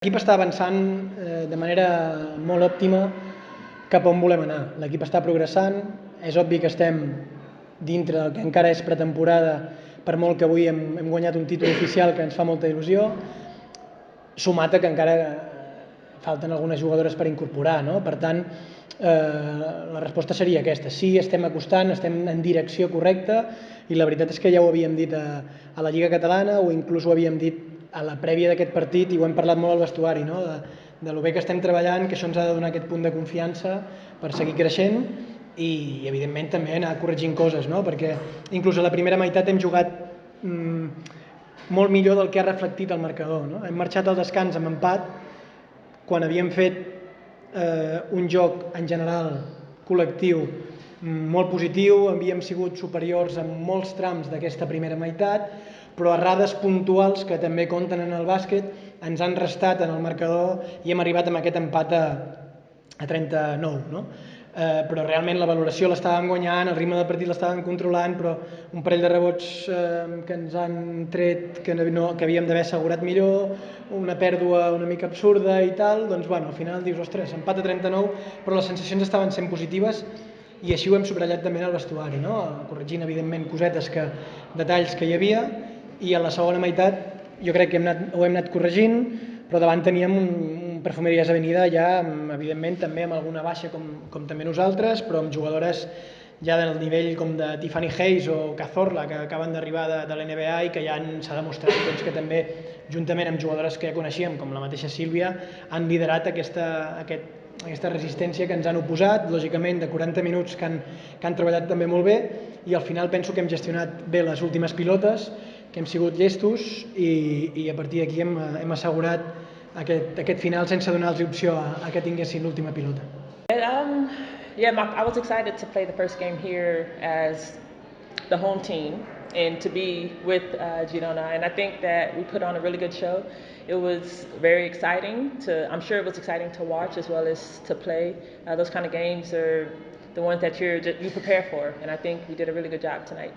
L'equip està avançant de manera molt òptima cap on volem anar. L'equip està progressant, és obvi que estem dintre del que encara és pretemporada, per molt que avui hem guanyat un títol oficial que ens fa molta il·lusió, sumat a que encara falten algunes jugadores per incorporar, no? Per tant, la resposta seria aquesta. Sí, estem acostant, estem en direcció correcta i la veritat és que ja ho havíem dit a la Lliga Catalana o inclús ho havíem dit a la prèvia d'aquest partit i ho hem parlat molt al vestuari, no? de lo bé que estem treballant, que això ens ha de donar aquest punt de confiança per seguir creixent i evidentment també anar corregint coses, no? Perquè inclús a la primera meitat hem jugat molt millor del que ha reflectit el marcador, no? Hem marxat al descans amb empat quan havíem fet un joc en general col·lectiu molt positiu, havíem sigut superiors en molts trams d'aquesta primera meitat, però errades puntuals que també compten en el bàsquet ens han restat en el marcador i hem arribat amb aquest empat a 39, no? Però realment la valoració l'estàvem guanyant, el ritme del partit l'estàvem controlant, però un parell de rebots que ens han tret que havíem d'haver assegurat millor, una pèrdua una mica absurda i tal, doncs bueno, al final dius, ostres, empat a 39, però les sensacions estaven sent positives i així ho hem subratllat també en el vestuari, no? Corregint evidentment cosetes, detalls que hi havia, i a la segona meitat jo crec que ho hem anat corregint, però davant teníem un Perfumerías Avenida ja, evidentment, també amb alguna baixa com també nosaltres, però amb jugadores ja del nivell com de Tiffany Hayes o Cazorla, que acaben d'arribar de l'NBA i que ja s'ha demostrat doncs, que també, juntament amb jugadores que ja coneixíem, com la mateixa Sílvia, han liderat aquesta resistència que ens han oposat, lògicament de 40 minuts que han treballat també molt bé, i al final penso que hem gestionat bé les últimes pilotes, que hem sigut llestos i a partir d'aquí hem assegurat aquest final sense donar-los opció a que tinguessin l'última pilota. I was excited to play the first game here as the home team and to be with Girona, and I think that we put on a really good show. It was very exciting I'm sure it was exciting to watch as well as to play. Those kind of games are the ones that you prepare for, and I think we did a really good job tonight.